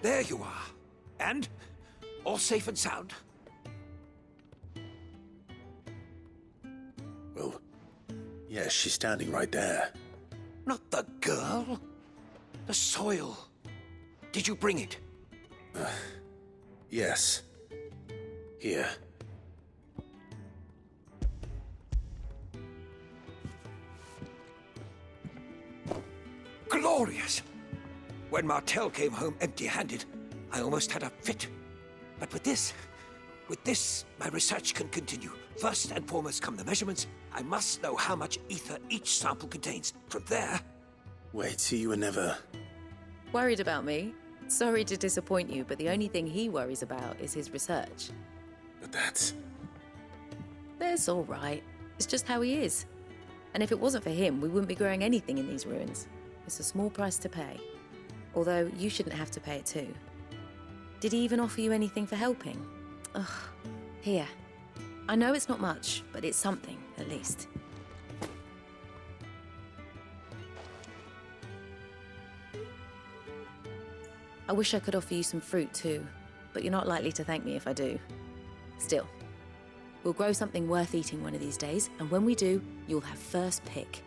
There you are. And? All safe and sound? Well, yes, she's standing right there. Not the girl. The soil. Did you bring it? Yes. Here. Glorious! When Martel came home empty-handed, I almost had a fit. But with this, my research can continue. First and foremost come the measurements. I must know how much ether each sample contains. From there... Wait, so you were never... Worried about me? Sorry to disappoint you, but the only thing he worries about is his research. But that's... That's all right. It's just how he is. And if it wasn't for him, we wouldn't be growing anything in these ruins. It's a small price to pay. Although, you shouldn't have to pay it too. Did he even offer you anything for helping? Ugh. Here. I know it's not much, but it's something, at least. I wish I could offer you some fruit too, but you're not likely to thank me if I do. Still, we'll grow something worth eating one of these days, and when we do, you'll have first pick.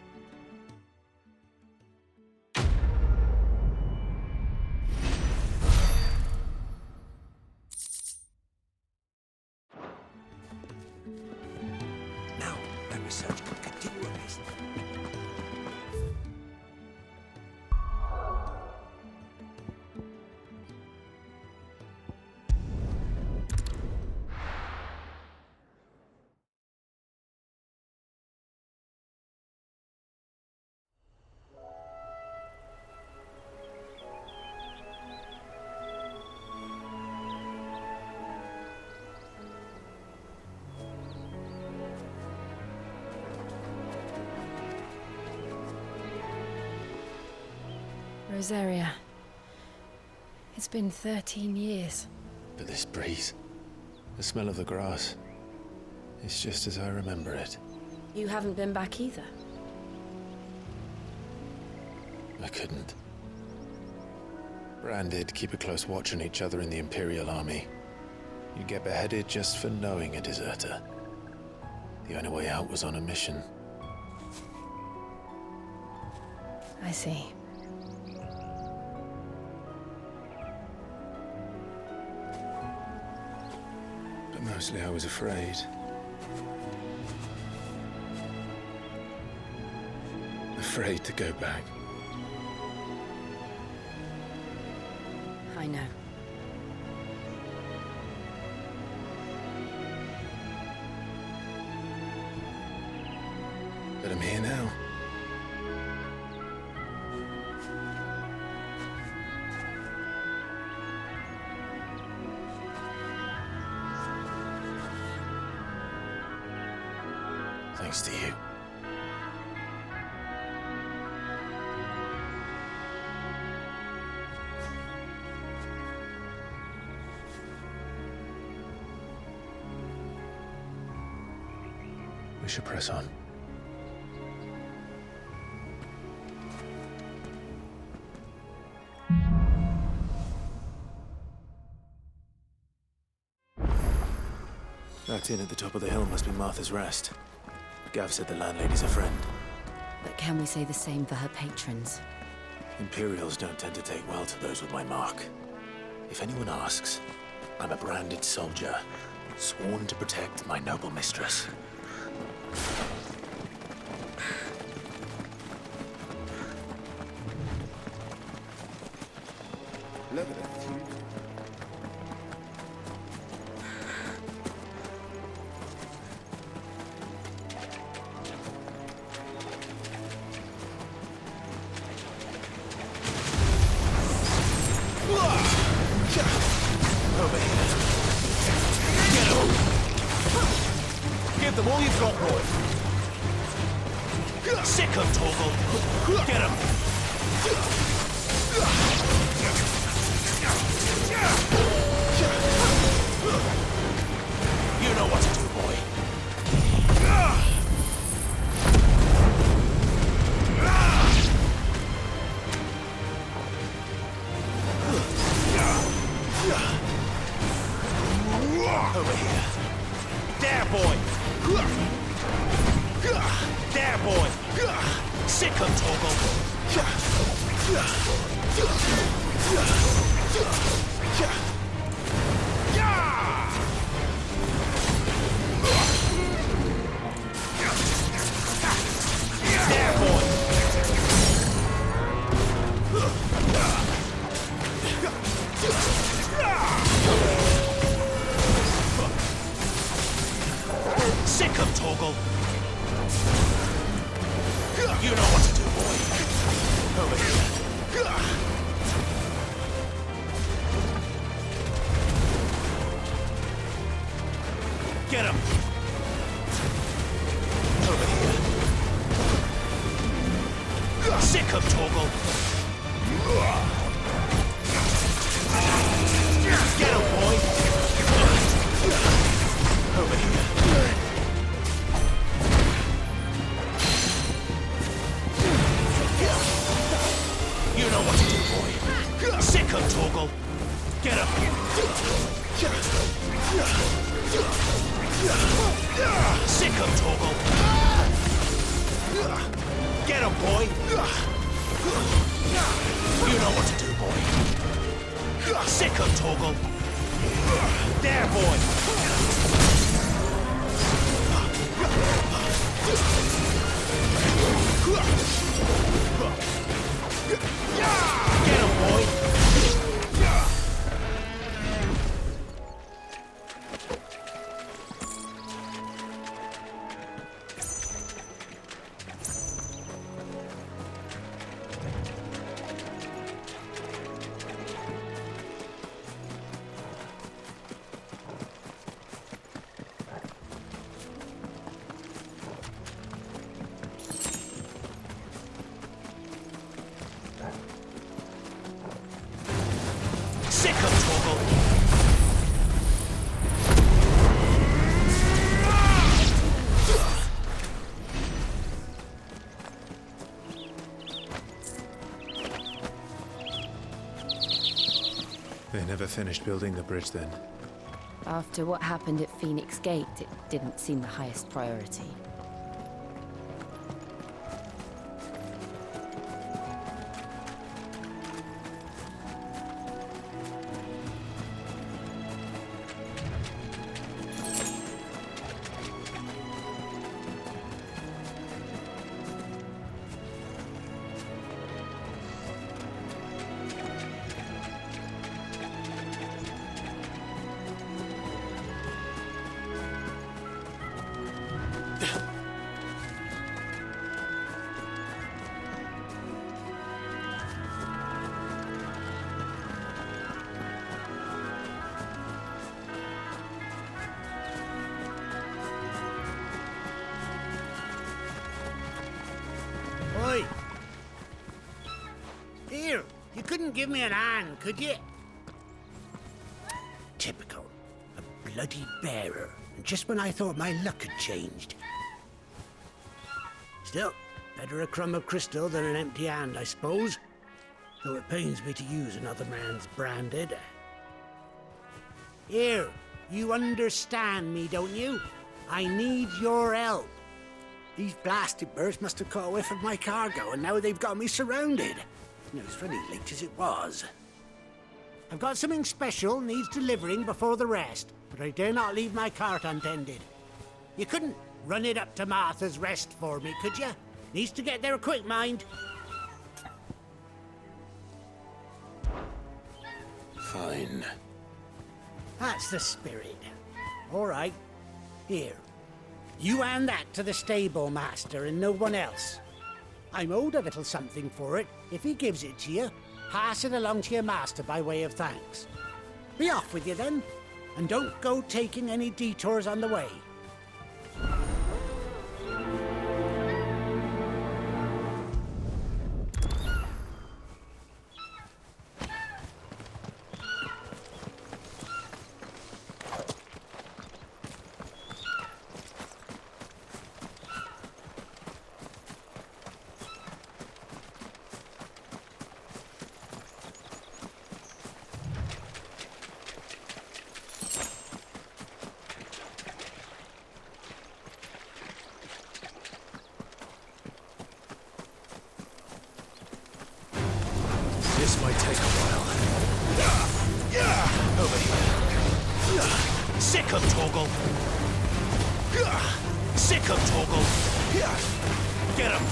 Now, my research can continue apace. Rosaria. It's been 13 years. But this breeze, the smell of the grass, it's just as I remember it. You haven't been back either. I couldn't. Branded, keep a close watch on each other in the Imperial Army. You'd get beheaded just for knowing a deserter. The only way out was on a mission. I see. But mostly I was afraid. Afraid to go back. I know. But I'm here now. Thanks to you. We should press on. That inn at the top of the hill must be Martha's Rest. Gav said the landlady's a friend. But can we say the same for her patrons? Imperials don't tend to take well to those with my mark. If anyone asks, I'm a branded soldier, sworn to protect my noble mistress. Look at that. Over here. Get him! Give them all you've got, boy. Sick him, Torgal. Get him! You know what to do, boy. Sick of Torgal. You know what to do, boy. Over here. Get him. Over here. Sick of Torgal. Get him, boy. Over here. You know what to do, boy. Sick of Torgal. Get him. Sick of Torgal. Get him, boy. You know what to do, boy. Sick of Torgal. There, boy. Get him, boy! Sick of Torgal! They never finished building the bridge then. After what happened at Phoenix Gate, it didn't seem the highest priority. Oi! Here, you couldn't give me an hand, could you? Typical. A bloody bearer. And just when I thought my luck had changed. Still, better a crumb of crystal than an empty hand, I suppose. Though it pains me to use another man's branded. Here, you understand me, don't you? I need your help. These blasted birds must have caught a whiff of my cargo, and now they've got me surrounded. No, it's funny late as it was. I've got something special needs delivering before the rest, but I dare not leave my cart untended. You couldn't run it up to Martha's Rest for me, could you? Needs to get there quick, mind. Fine. That's the spirit. All right. Here. You hand that to the stable master and no one else. I'm owed a little something for it. If he gives it to you, pass it along to your master by way of thanks. Be off with you then, and don't go taking any detours on the way. This might take a while. Over here. Sick of Torgal. Sick of Torgal. Get him.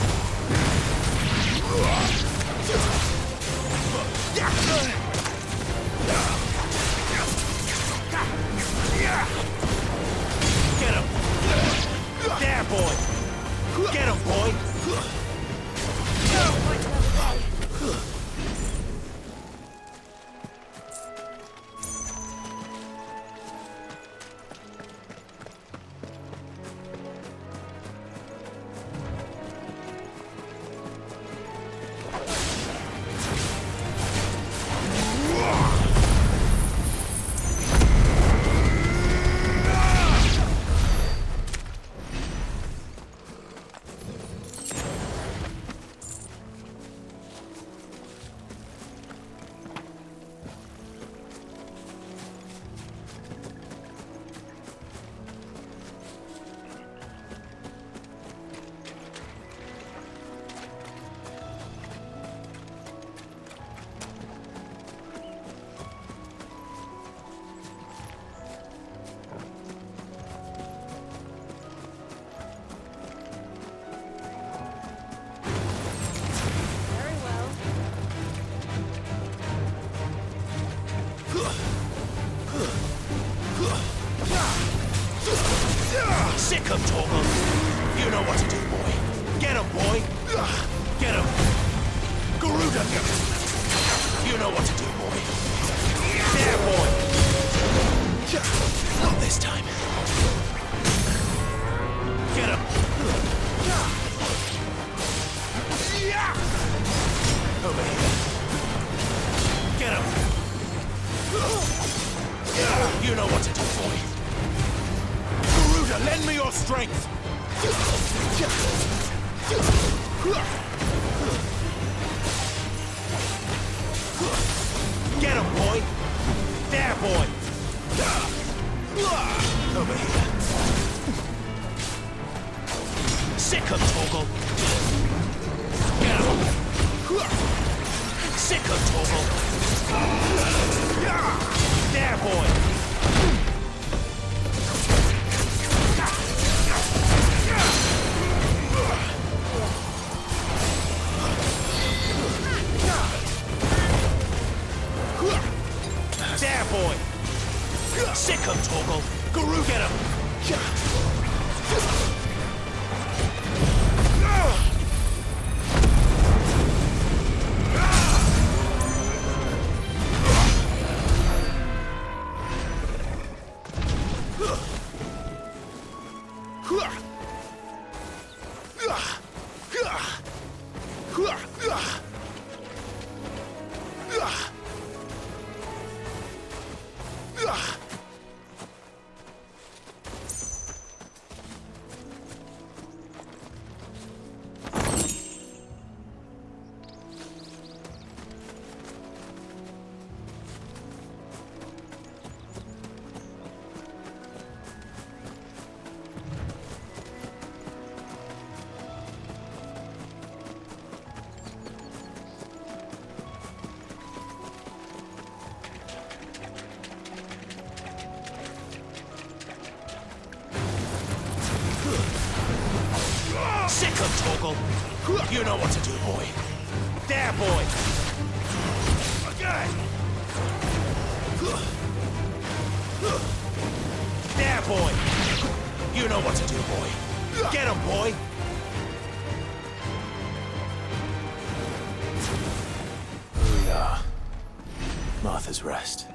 Get him. There, boy. Get him, boy. Sick of Torgal. You know what to do, boy. Get him, boy. Get him. Garuda. You know what to do, boy. There, boy. Not this time. Get him. Over here. Get him. You know what to do, boy. Garuda, lend me your strength! Get him, boy! There, boy! Over here. Sick of Torgal! Get him! Sick of Torgal! There, boy! There, boy! Sick of Torgal! Guru, get him! Sick of Torgal! You know what to do, boy. There, boy! Again! There, boy! You know what to do, boy. Get him, boy! Here we are. Martha's Rest.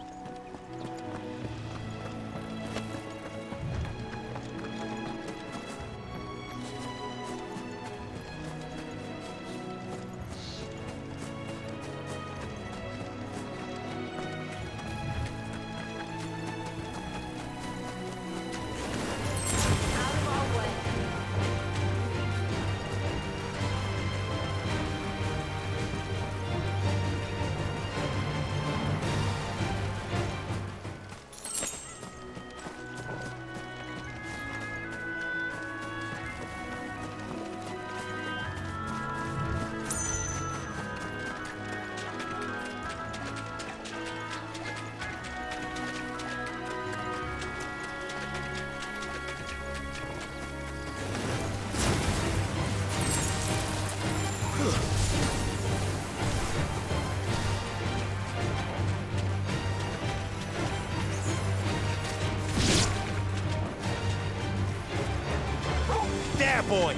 boy!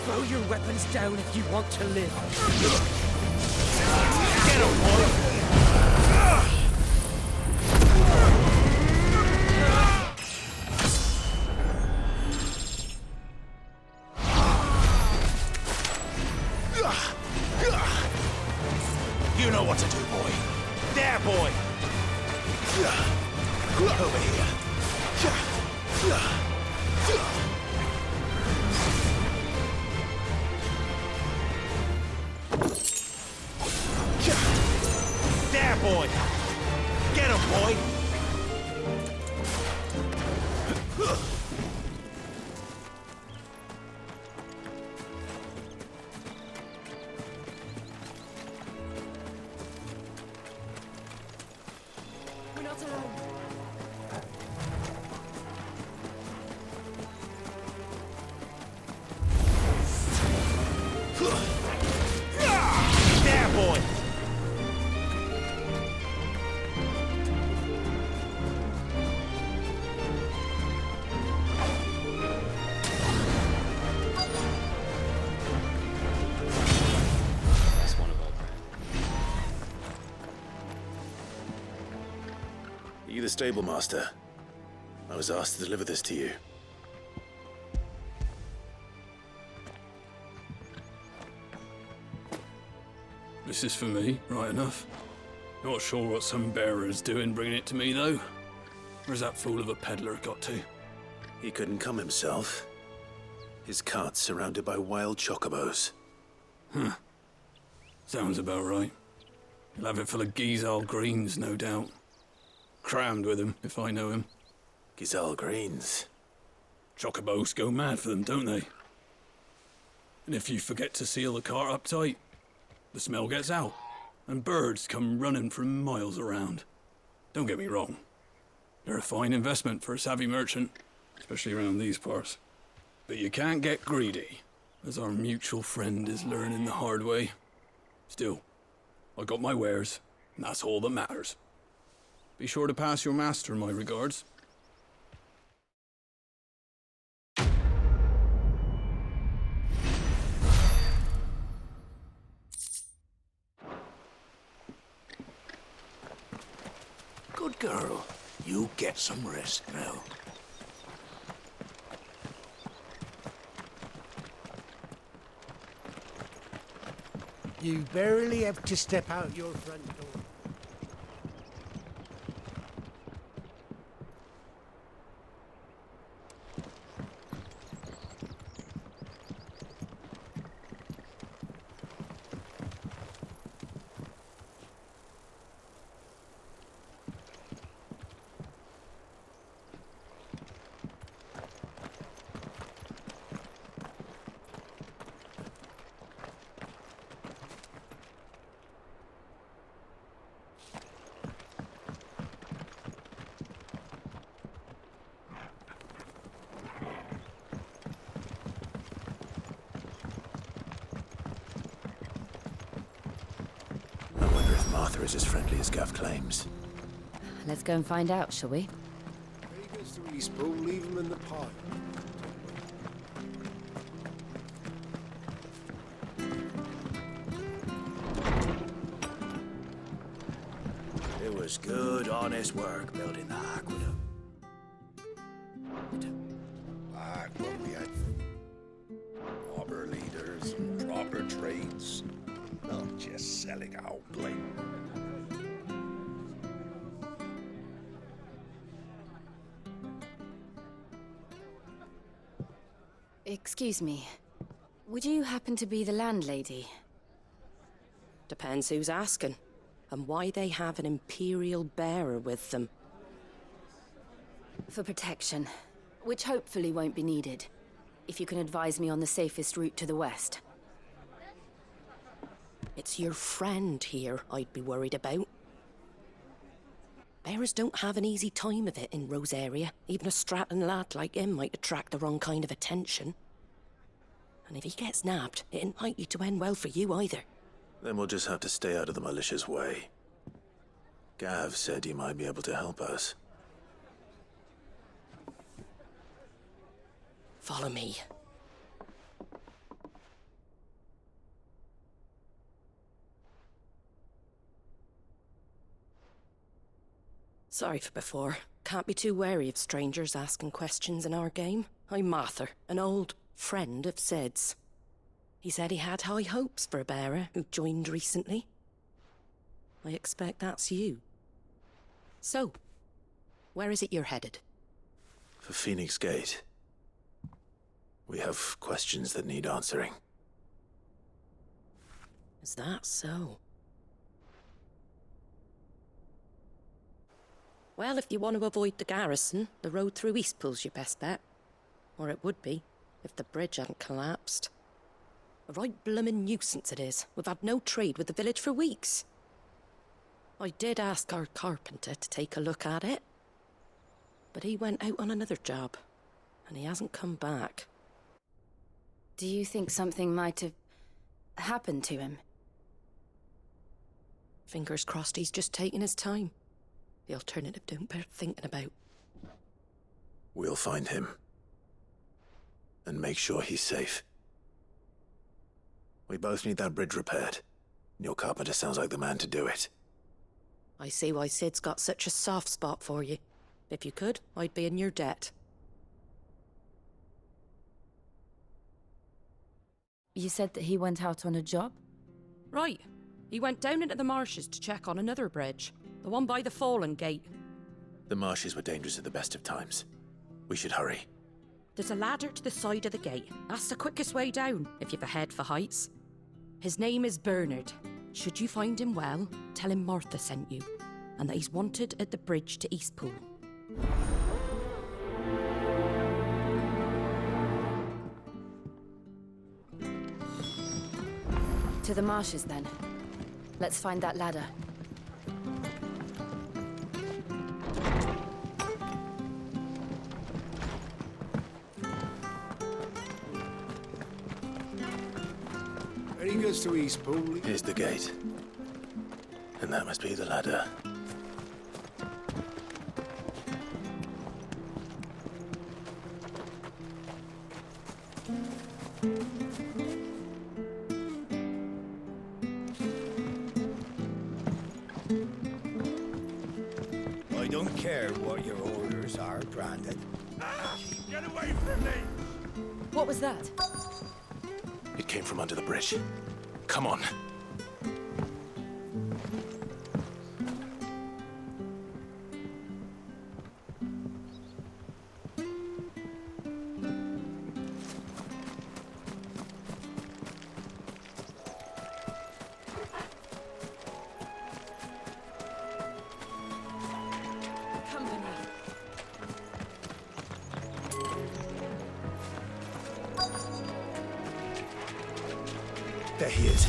Throw your weapons down if you want to live. Get him, boy! You know what to do, boy. There, boy! Over here. There, boy! Get him, boy! We're not alone. There, boy! That's one of our brand. Are you the stable master? I was asked to deliver this to you. This is for me, right enough. Not sure what some bearer's doing bringing it to me, though. Where's that fool of a peddler got to? He couldn't come himself. His cart's surrounded by wild chocobos. Sounds about right. He'll have it full of Gizal greens, no doubt. Crammed with him, if I know him. Gizal greens. Chocobos go mad for them, don't they? And if you forget to seal the cart up tight, the smell gets out, and birds come running from miles around. Don't get me wrong. They're a fine investment for a savvy merchant, especially around these parts. But you can't get greedy, as our mutual friend is learning the hard way. Still, I got my wares, and that's all that matters. Be sure to pass your master my regards. Good girl. You get some rest now. You barely have to step out your front door. Arthur is as friendly as Gav claims. Let's go and find out, shall we? Vegas to respawn, leave him in the pot. It was good, honest work building the aqueduct. Back when we had proper leaders and proper trades, not just selling out blame. Excuse me. Would you happen to be the landlady? Depends who's asking, and why they have an Imperial bearer with them. For protection, which hopefully won't be needed. If you can advise me on the safest route to the west. It's your friend here I'd be worried about. Bearers don't have an easy time of it in Rose area. Even a Stratton lad like him might attract the wrong kind of attention. And if he gets nabbed, it ain't likely to end well for you either. Then we'll just have to stay out of the malicious way. Gav said he might be able to help us. Follow me. Sorry for before. Can't be too wary of strangers asking questions in our game. I'm Martha, an old friend of Sid's. He said he had high hopes for a bearer who joined recently. I expect that's you. So, where is it you're headed? For Phoenix Gate. We have questions that need answering. Is that so? Well, if you want to avoid the garrison, the road through Eastpool's your best bet. Or it would be, if the bridge hadn't collapsed. A right bloomin' nuisance it is. We've had no trade with the village for weeks. I did ask our carpenter to take a look at it. But he went out on another job, and he hasn't come back. Do you think something might have happened to him? Fingers crossed he's just taking his time. The alternative don't bear thinking about. We'll find him. And make sure he's safe. We both need that bridge repaired. Your carpenter sounds like the man to do it. I see why Sid's got such a soft spot for you. If you could, I'd be in your debt. You said that he went out on a job? Right. He went down into the marshes to check on another bridge. The one by the Fallen Gate. The marshes were dangerous at the best of times. We should hurry. There's a ladder to the side of the gate. That's the quickest way down, if you've a head for heights. His name is Bernard. Should you find him well, tell him Martha sent you, and that he's wanted at the bridge to Eastpool. To the marshes, then. Let's find that ladder. Heading us to Eastpool. Here's the gate. And that must be the ladder. I don't care what your orders are, Grandad. Get away from me! What was that? It came from under the bridge. Come on. There he is.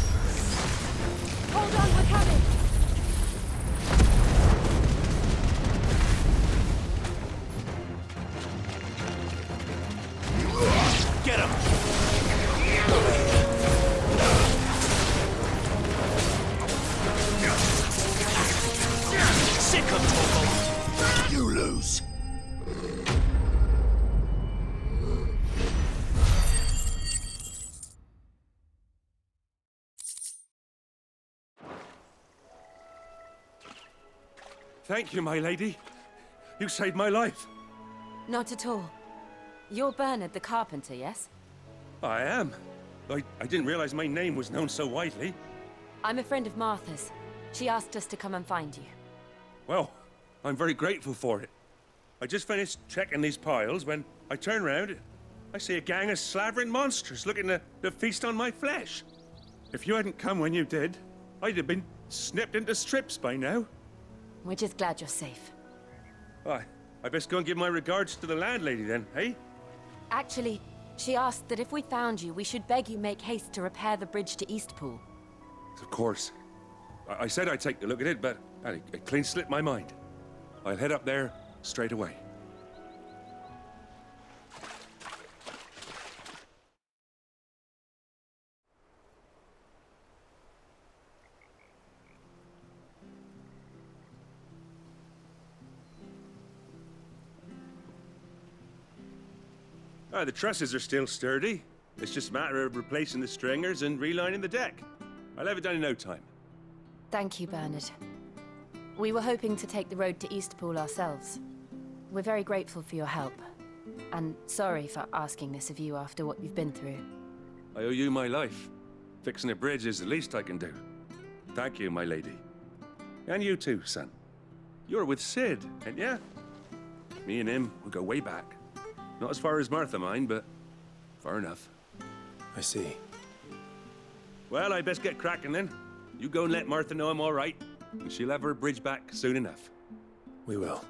Hold on, we're coming! Get him! Sick of Torgal! You lose. Thank you, my lady. You saved my life. Not at all. You're Bernard the carpenter, yes? I am. I didn't realize my name was known so widely. I'm a friend of Martha's. She asked us to come and find you. Well, I'm very grateful for it. I just finished checking these piles when I turn round. I see a gang of slavering monsters looking to feast on my flesh. If you hadn't come when you did, I'd have been snipped into strips by now. We're just glad you're safe. I best go and give my regards to the landlady then, eh? Actually, she asked that if we found you, we should beg you make haste to repair the bridge to Eastpool. Of course. I said I'd take a look at it, but it clean slipped my mind. I'll head up there straight away. The trusses are still sturdy. It's just a matter of replacing the stringers and relining the deck. I'll have it done in no time. Thank you, Bernard. We were hoping to take the road to Eastpool ourselves. We're very grateful for your help. And sorry for asking this of you after what you've been through. I owe you my life. Fixing a bridge is the least I can do. Thank you, my lady. And you too, son. You're with Sid, ain't ya? Me and him, we go way back. Not as far as Martha, mind, but far enough. I see. Well, I best get cracking then. You go and let Martha know I'm all right, and she'll have her bridge back soon enough. We will.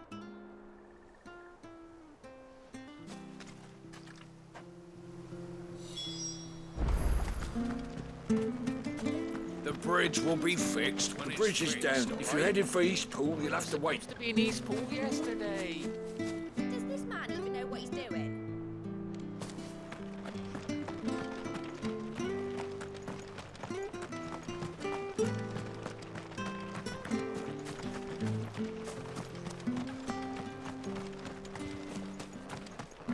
The bridge will be fixed when the bridge is down. If you're headed for Eastpool, you'll have to wait. To be in Eastpool yesterday. Does this man even know what he's doing?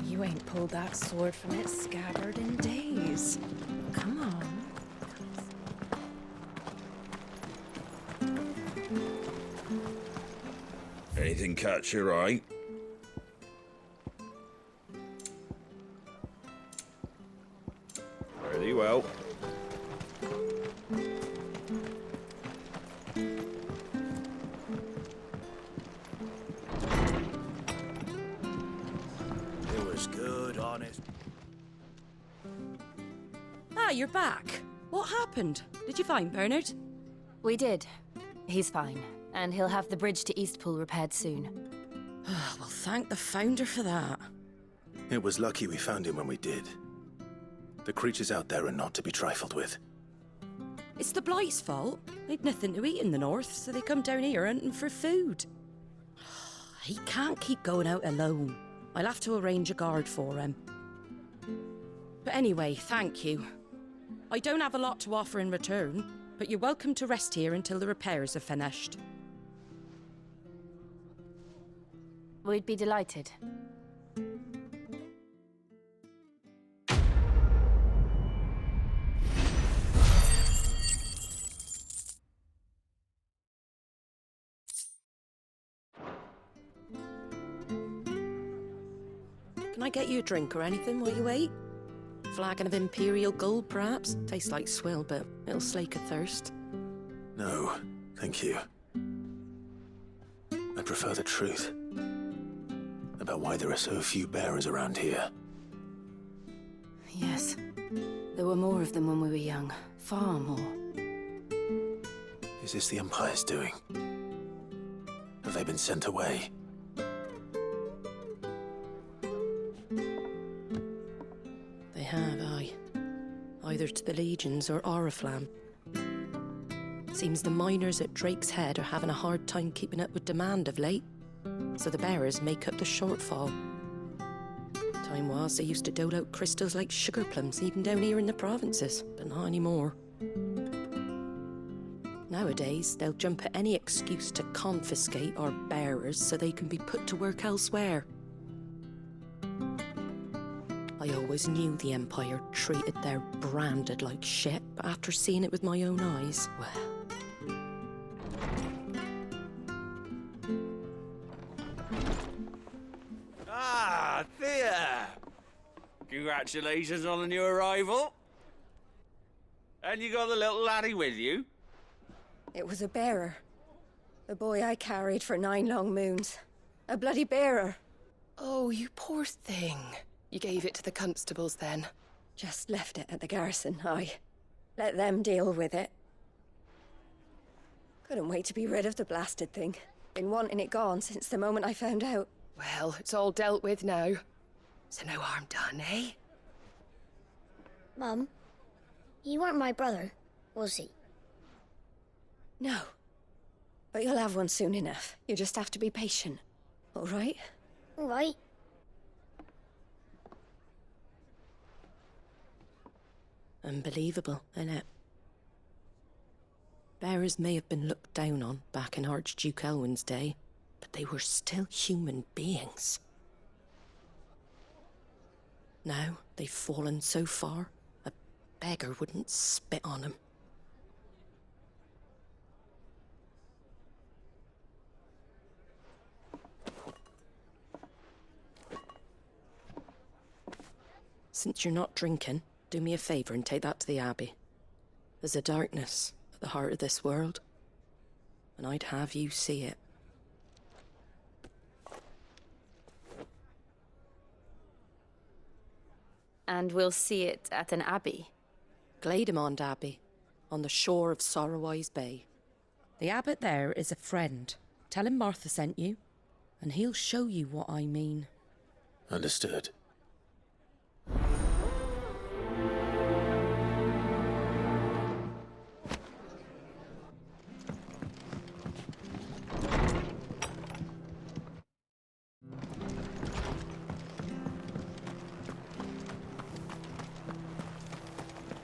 You ain't pulled that sword from its scabbard in days. Come on. Anything catch your eye? Very well. It was good, honest. Ah, you're back. What happened? Did you find Bernard? We did. He's fine, and he'll have the bridge to Eastpool repaired soon. Well, thank the Founder for that. It was lucky we found him when we did. The creatures out there are not to be trifled with. It's the Blight's fault. They'd nothing to eat in the north, so they come down here hunting for food. He can't keep going out alone. I'll have to arrange a guard for him. But anyway, thank you. I don't have a lot to offer in return, but you're welcome to rest here until the repairs are finished. We'd be delighted. Can I get you a drink or anything while you wait? Flagon of Imperial Gold, perhaps? Tastes like swill, but it'll slake a thirst. No, thank you. I prefer the truth about why there are so few bearers around here. Yes. There were more of them when we were young. Far more. Is this the Empire's doing? Have they been sent away? They have, aye. Either to the Legions or Oriflamme. Seems the miners at Drake's Head are having a hard time keeping up with demand of late, so the bearers make up the shortfall. Time was they used to dole out crystals like sugar plums even down here in the provinces, but not anymore. Nowadays, they'll jump at any excuse to confiscate our bearers so they can be put to work elsewhere. I always knew the Empire treated their branded like shit, but after seeing it with my own eyes, well... Ah, Thea! Congratulations on the new arrival. And you got the little laddie with you? It was a bearer. The boy I carried for 9 long moons. A bloody bearer. Oh, you poor thing. You gave it to the constables, then? Just left it at the garrison, aye. Let them deal with it. Couldn't wait to be rid of the blasted thing. Been wanting it gone since the moment I found out. Well, it's all dealt with now. So no harm done, eh? Mum, he weren't my brother, was he? No. But you'll have one soon enough. You just have to be patient. All right? All right. Unbelievable, innit? Bearers may have been looked down on back in Archduke Elwin's day, but they were still human beings. Now they've fallen so far, a beggar wouldn't spit on them. Since you're not drinking, do me a favour and take that to the Abbey. There's a darkness at the heart of this world, and I'd have you see it. And we'll see it at an abbey. Glademond Abbey, on the shore of Sorrowwise Bay. The abbot there is a friend. Tell him Martha sent you, and he'll show you what I mean. Understood.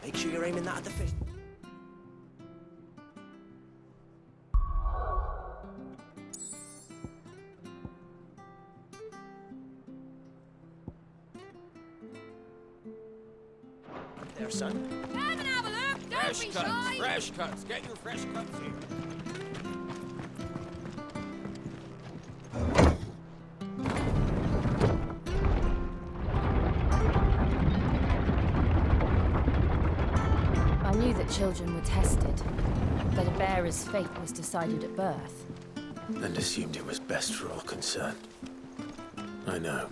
Make sure you're aiming that at the fish. There, son. Come and have a look! Don't Fresh be cuts, shy! fresh cuts. Get your fresh cuts here. I knew that children were tested, that a bearer's fate was decided at birth. And assumed it was best for all concerned. I know.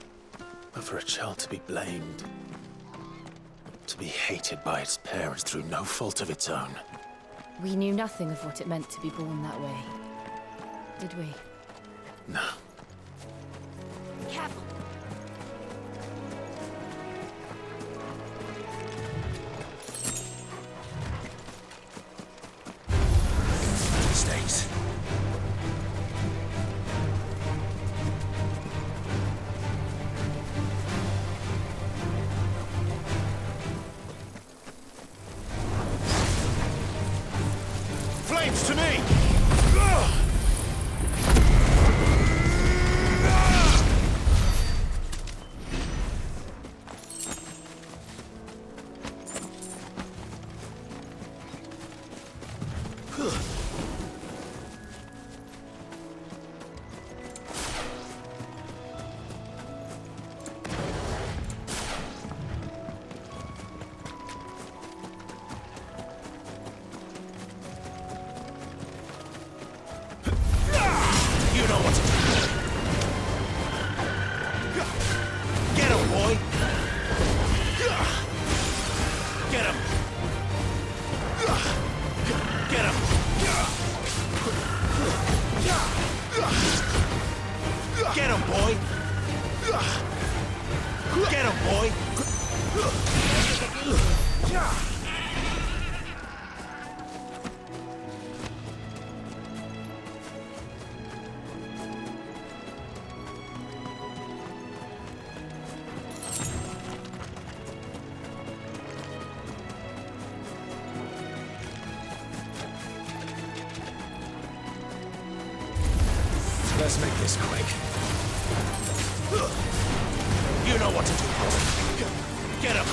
But for a child to be blamed, to be hated by its parents through no fault of its own. We knew nothing of what it meant to be born that way, did we? No. Careful. Mistakes. Flames to me! You know what to do. Get him, boy! Get him! Get him! Get him, boy! Get him, boy! Let's make this quick. You know what to do, boy. Get him!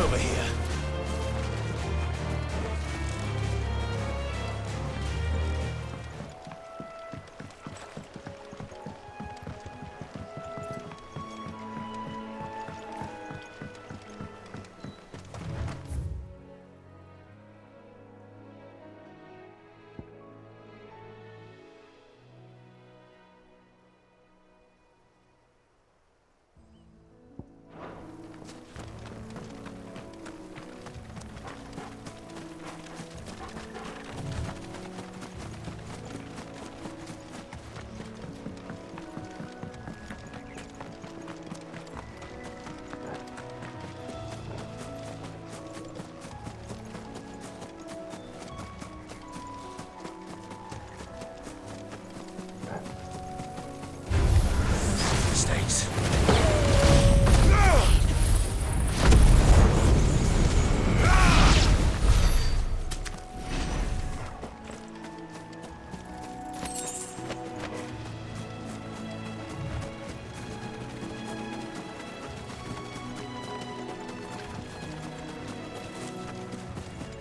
Over here.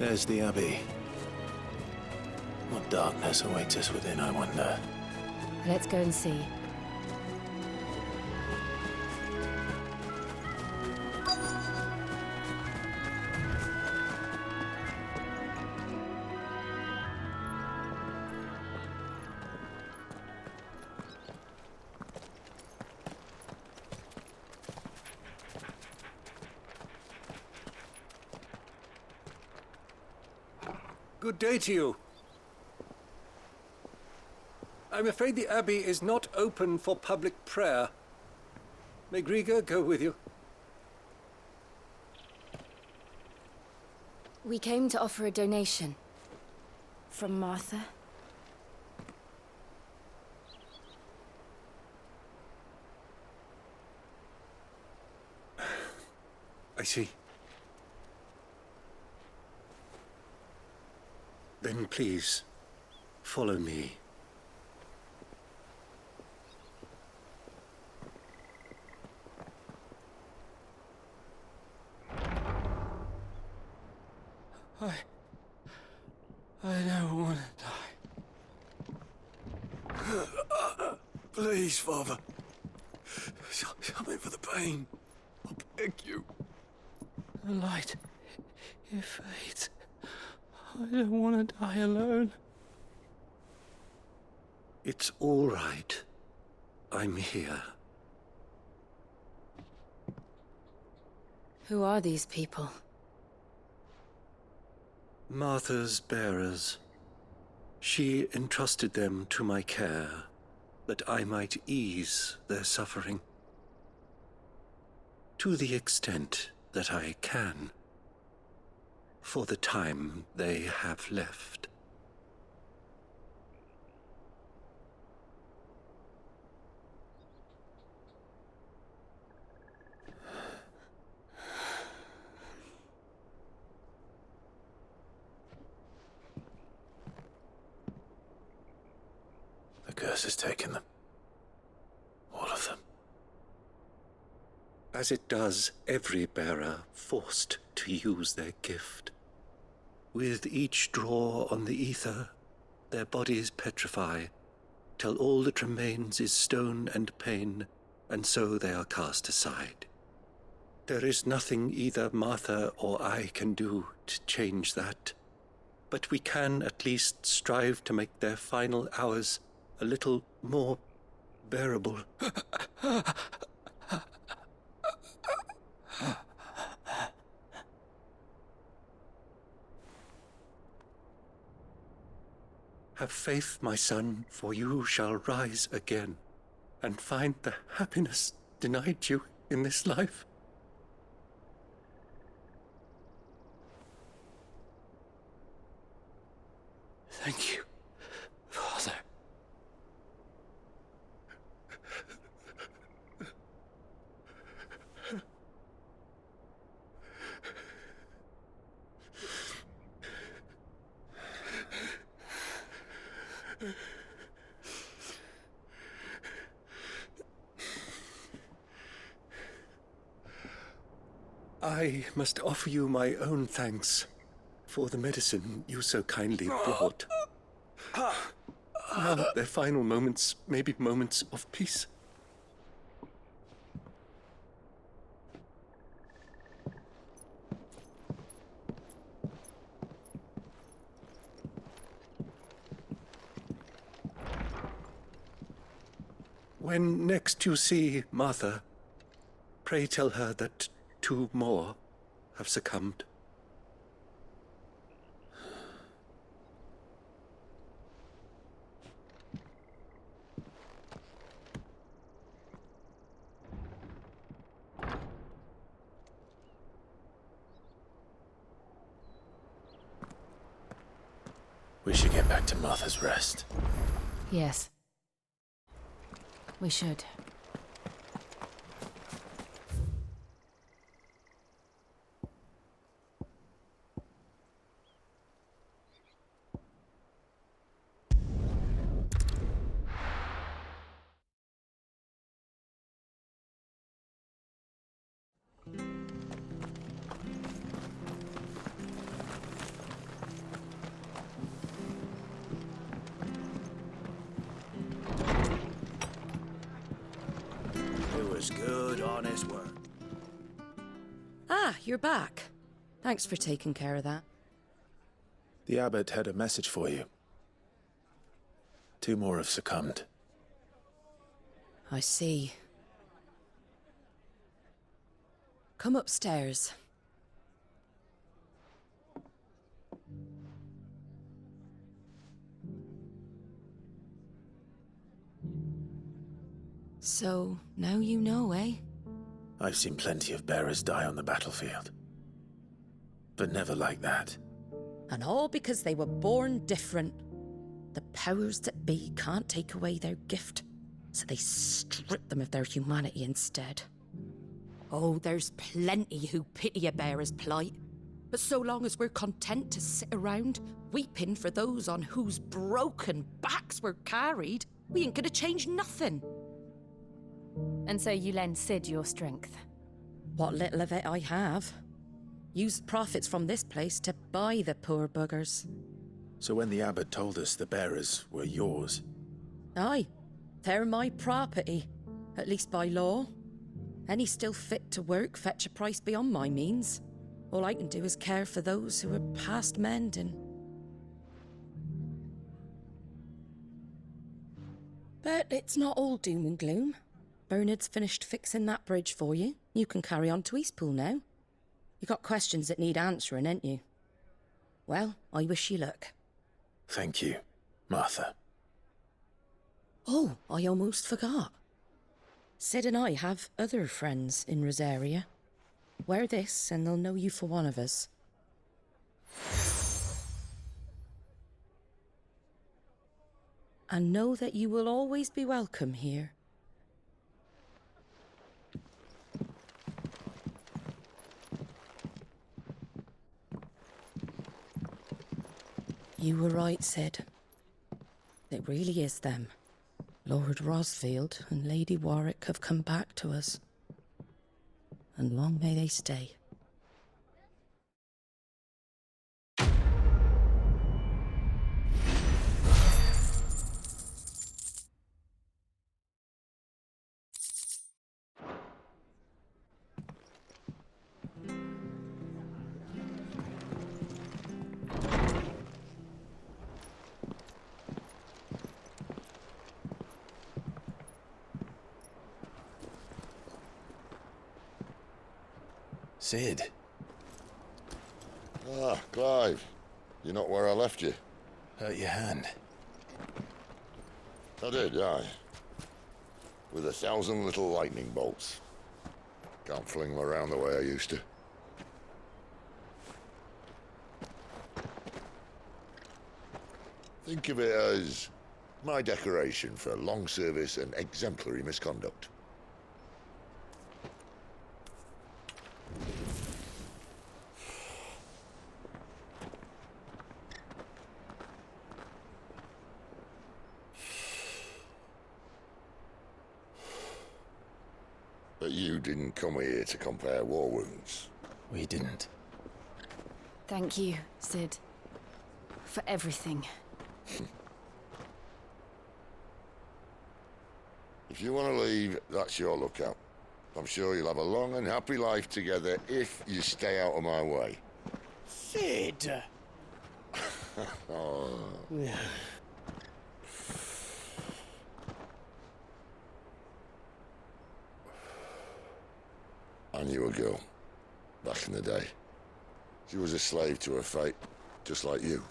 There's the Abbey. What darkness awaits us within, I wonder? Let's go and see. Good day to you. I'm afraid the Abbey is not open for public prayer. May Griga go with you? We came to offer a donation. From Martha. I see. Then please, follow me. I don't want to die. Please, Father. Something for the pain. I beg you. The light, it fades. I don't want to die alone. It's all right. I'm here. Who are these people? Martha's bearers. She entrusted them to my care, that I might ease their suffering. To the extent that I can. For the time they have left. The curse has taken them. All of them. As it does every bearer forced to use their gift. With each draw on the ether, their bodies petrify, till all that remains is stone and pain, and so they are cast aside. There is nothing either Martha or I can do to change that, but we can at least strive to make their final hours a little more bearable. Have faith, my son, for you shall rise again, and find the happiness denied you in this life. Thank you, Father. I must offer you my own thanks for the medicine you so kindly brought. Now their final moments may be moments of peace. When next you see Martha, pray tell her that 2 more have succumbed. We should get back to Martha's Rest. Yes. We should. was good, honest work. Ah, you're back. Thanks for taking care of that. The abbot had a message for you. 2 more have succumbed. I see. Come upstairs. So, now you know, eh? I've seen plenty of bearers die on the battlefield. But never like that. And all because they were born different. The powers that be can't take away their gift, so they strip them of their humanity instead. Oh, there's plenty who pity a bearer's plight. But so long as we're content to sit around, weeping for those on whose broken backs we're carried, we ain't gonna change nothing. And so you lend Sid your strength? What little of it I have. Use the profits from this place to buy the poor buggers. So when the abbot told us the bearers were yours... Aye, they're my property, at least by law. Any still fit to work fetch a price beyond my means. All I can do is care for those who are past mending. But it's not all doom and gloom. Bernard's finished fixing that bridge for you. You can carry on to Eastpool now. You got questions that need answering, ain't you? Well, I wish you luck. Thank you, Martha. Oh, I almost forgot. Sid and I have other friends in Rosaria. Wear this and they'll know you for one of us. And know that you will always be welcome here. You were right, Sid. It really is them. Lord Rosfield and Lady Warwick have come back to us. And long may they stay. Sid. Ah, Clive. You're not where I left you. Hurt your hand. I did, aye. With 1,000 little lightning bolts. Can't fling them around the way I used to. Think of it as my decoration for long service and exemplary misconduct. But you didn't come here to compare war wounds. We didn't. Thank you, Sid. For everything. If you want to leave, that's your lookout. I'm sure you'll have a long and happy life together if you stay out of my way. Sid! Oh. I knew a girl, back in the day. She was a slave to her fate, just like you.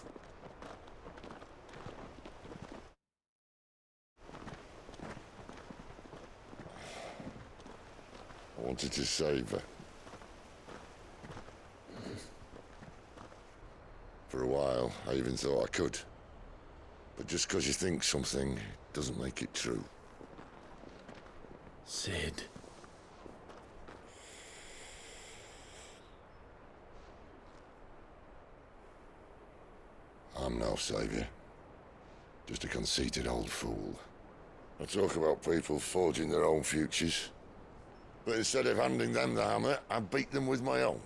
I wanted to save her. For a while, I even thought I could. But just because you think something doesn't make it true. Sid. I'm no savior. Just a conceited old fool. I talk about people forging their own futures. But instead of handing them the hammer, I beat them with my own.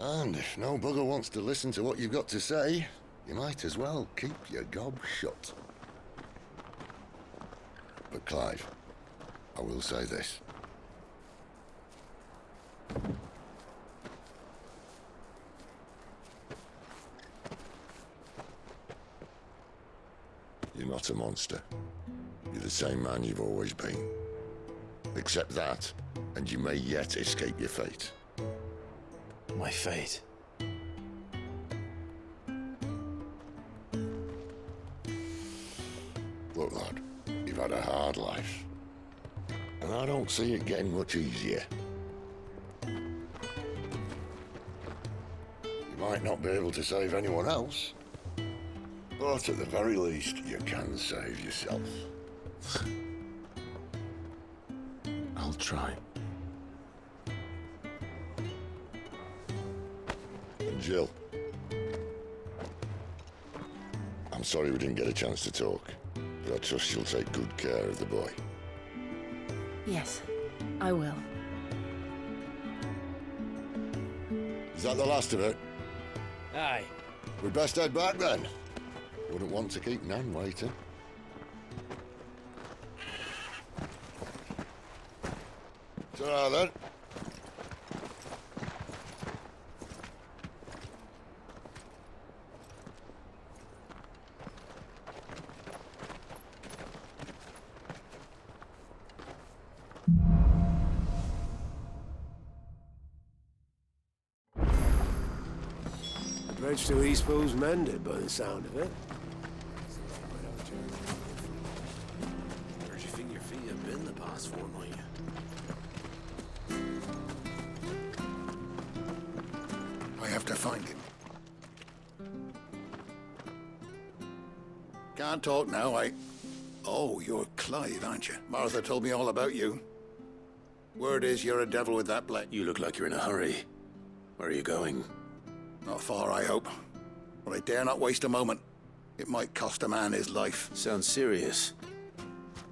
And if no bugger wants to listen to what you've got to say, you might as well keep your gob shut. But Clive, I will say this. You're not a monster. You're the same man you've always been. Accept that, and you may yet escape your fate. My fate? Look, lad, you've had a hard life. And I don't see it getting much easier. You might not be able to save anyone else, but at the very least, you can save yourself. I'll try. And Jill, I'm sorry we didn't get a chance to talk, but I trust you'll take good care of the boy. Yes, I will. Is that the last of it? Aye. We'd best head back then. Wouldn't want to keep Nan waiting. Ta-ra then. Bridge to East Pool's mended by the sound of it. Where'd you think your feet have been the past fortnight? I have to find him. Can't talk now, Oh, you're Clive, aren't you? Martha told me all about you. Word is you're a devil with that blade. You look like you're in a hurry. Where are you going? Not far, I hope. But I dare not waste a moment. It might cost a man his life. Sounds serious.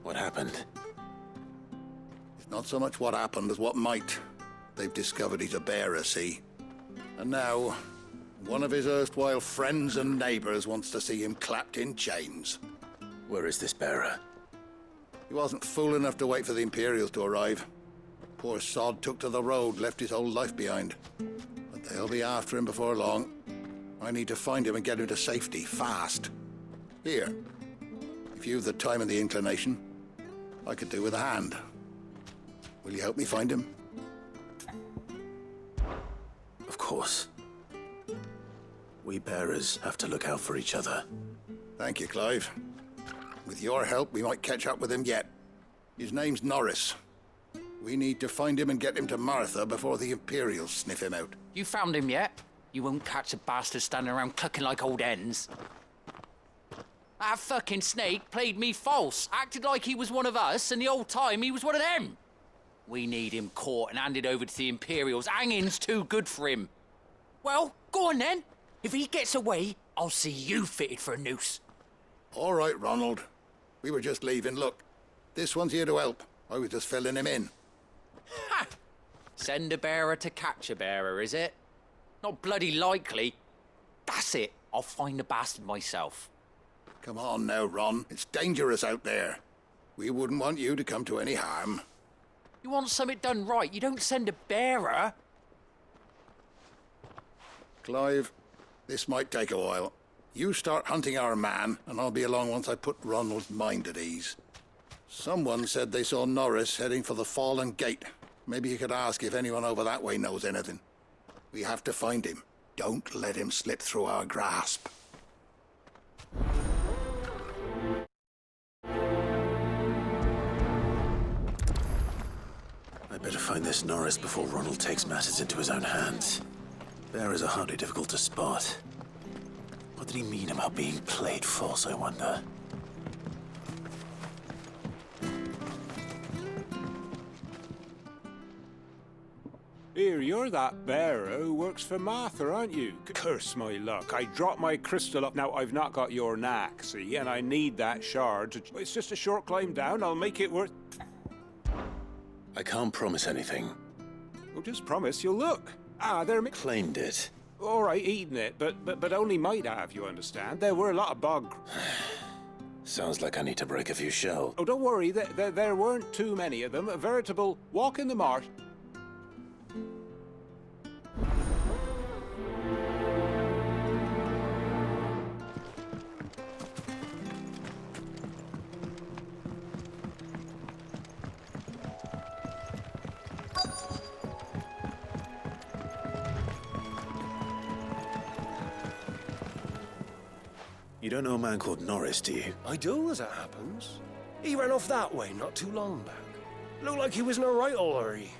What happened? It's not so much what happened as what might. They've discovered he's a bearer, see? And now, one of his erstwhile friends and neighbors wants to see him clapped in chains. Where is this bearer? He wasn't fool enough to wait for the Imperials to arrive. Poor sod took to the road, left his whole life behind. But they'll be after him before long. I need to find him and get him to safety, fast. Here, if you've the time and the inclination, I could do with a hand. Will you help me find him? Of course. We bearers have to look out for each other. Thank you, Clive. With your help, we might catch up with him yet. His name's Norris. We need to find him and get him to Martha before the Imperials sniff him out. You found him yet? You won't catch a bastard standing around clucking like old hens. That fucking snake played me false, acted like he was one of us, and the whole time he was one of them. We need him caught and handed over to the Imperials. Hanging's too good for him. Well, go on then. If he gets away, I'll see you fitted for a noose. All right, Ronald. We were just leaving. Look, this one's here to help. I was just filling him in. Ha! Send a bearer to catch a bearer, is it? Not bloody likely. That's it. I'll find the bastard myself. Come on now, Ron. It's dangerous out there. We wouldn't want you to come to any harm. You want something done right, you don't send a bearer. Clive, this might take a while. You start hunting our man, and I'll be along once I put Ronald's mind at ease. Someone said they saw Norris heading for the Fallen Gate. Maybe you could ask if anyone over that way knows anything. We have to find him. Don't let him slip through our grasp. I better find this Norris before Ronald takes matters into his own hands. Bearers are hardly difficult to spot. What did he mean about being played false, I wonder? Here, you're that bearer who works for Martha, aren't you? Curse my luck. I dropped my crystal up. Now, I've not got your knack, see, and I need that shard. It's just a short climb down. I'll make it worth... I can't promise anything. Well, just promise you'll look. Ah, they're... Claimed it. All right, eating it, but only might have, you understand. There were a lot of bog... Sounds like I need to break a few shells. Oh, don't worry, there weren't too many of them. A veritable walk in the mart. You don't know a man called Norris, do you? I do, as it happens. He ran off that way not too long back. Looked like he was in a right ol' hurry.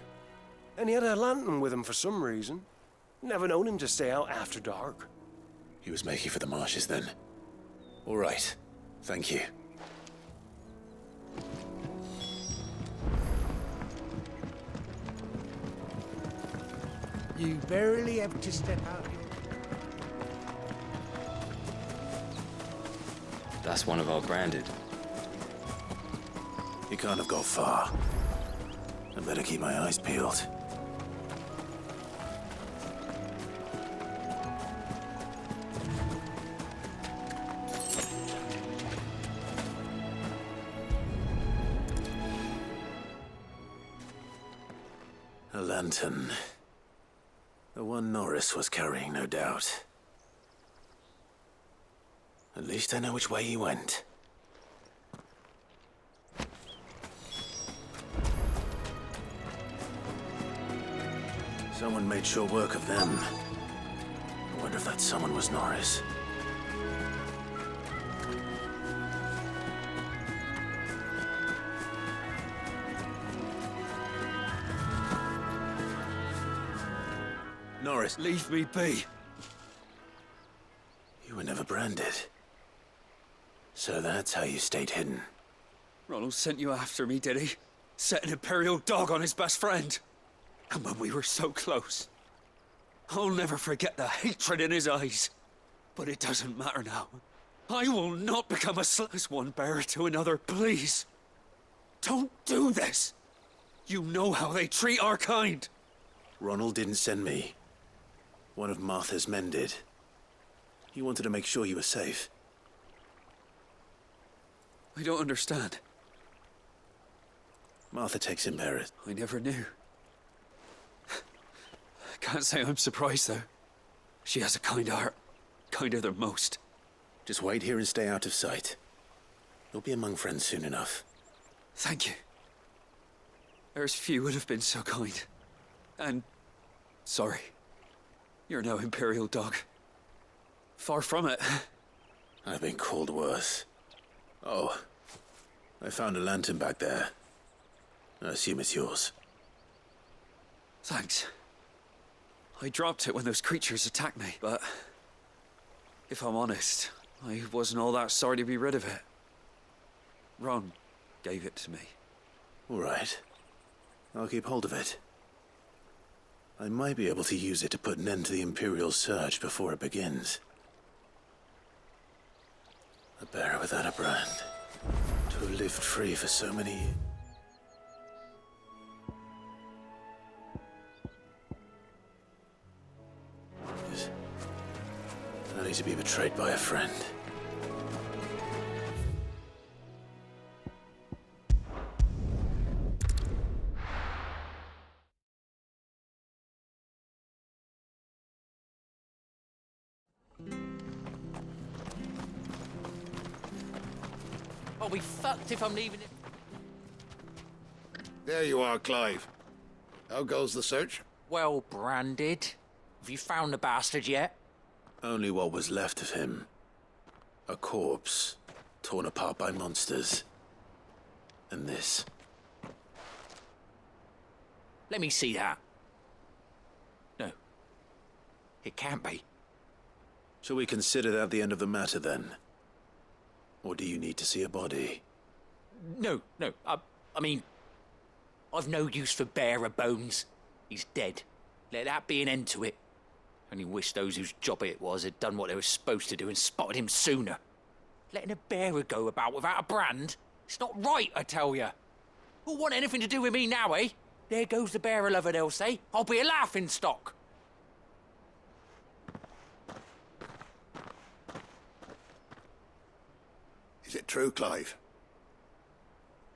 And he had a lantern with him for some reason. Never known him to stay out after dark. He was making for the marshes then. All right. Thank you. You barely have to step out here. That's one of our branded. He can't have got far. I better keep my eyes peeled. A lantern. The one Norris was carrying, no doubt. At least I know which way he went. Someone made short work of them. I wonder if that someone was Norris. Norris, leave me be. You were never branded. So that's how you stayed hidden. Ronald sent you after me, did he? Set an Imperial dog on his best friend. And when we were so close. I'll never forget the hatred in his eyes. But it doesn't matter now. I will not become a slash one bearer to another, please. Don't do this. You know how they treat our kind. Ronald didn't send me. One of Martha's men did. He wanted to make sure you were safe. I don't understand. Martha takes in bearers. I never knew. Can't say I'm surprised, though. She has a kind heart. Kinder than most. Just wait here and stay out of sight. You'll be among friends soon enough. Thank you. There's few would have been so kind. And... sorry. You're no Imperial dog. Far from it. I've been called worse. Oh, I found a lantern back there. I assume it's yours. Thanks. I dropped it when those creatures attacked me, but... if I'm honest, I wasn't all that sorry to be rid of it. Ron gave it to me. All right. I'll keep hold of it. I might be able to use it to put an end to the Imperial surge before it begins. A bearer without a brand. To have lived free for so many years. Only to be betrayed by a friend. I'll be fucked if I'm leaving it. There you are, Clive. How goes the search? Well branded. Have you found the bastard yet? Only what was left of him. A corpse, torn apart by monsters. And this. Let me see that. No. It can't be. Shall we consider that the end of the matter, then? Or do you need to see a body? No. I mean... I've no use for bearer bones. He's dead. Let that be an end to it. Only wish those whose job it was had done what they were supposed to do and spotted him sooner. Letting a bearer go about without a brand? It's not right, I tell you. Who'll want anything to do with me now, eh? There goes the bearer lover, they'll say. I'll be a laughing stock. Is it true, Clive?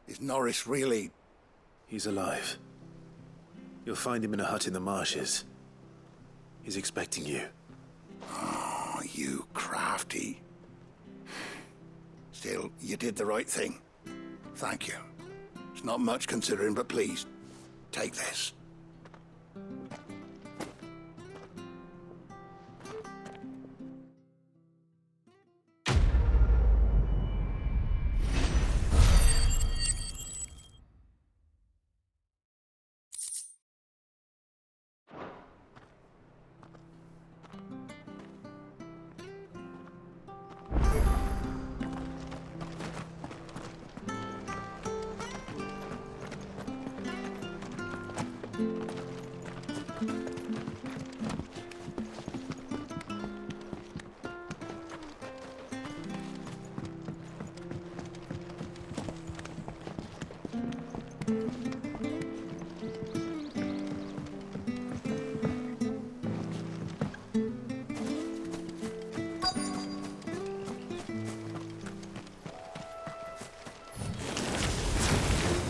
Is Norris really... He's alive. You'll find him in a hut in the marshes. He's expecting you. Oh, you crafty. Still, you did the right thing. Thank you. It's not much considering, but please, take this.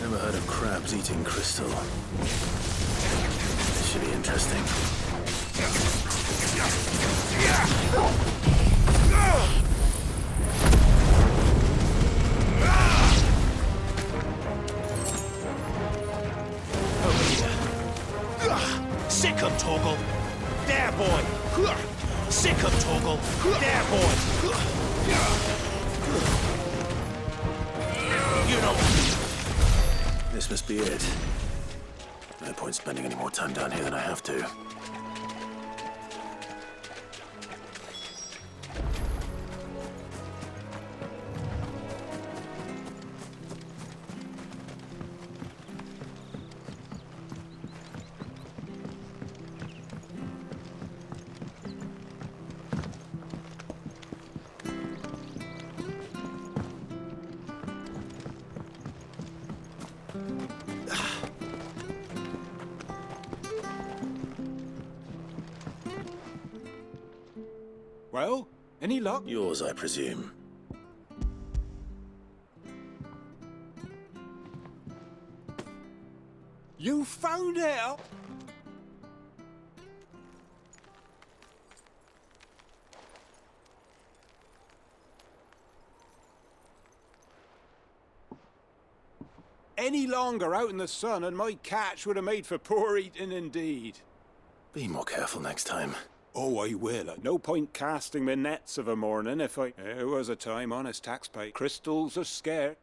Never heard of crabs eating crystal. This should be interesting. Over here. Sick him, Torgal. There, boy. Sick him, Torgal. There, boy. You know. This must be it. No point spending any more time down here than I have to. Well, any luck? Yours, I presume. You found it! Any longer out in the sun and my catch would have made for poor eating indeed. Be more careful next time. Oh, I will. No point casting my nets of a morning if I... There was a time, honest taxpayer. Crystals are scarce.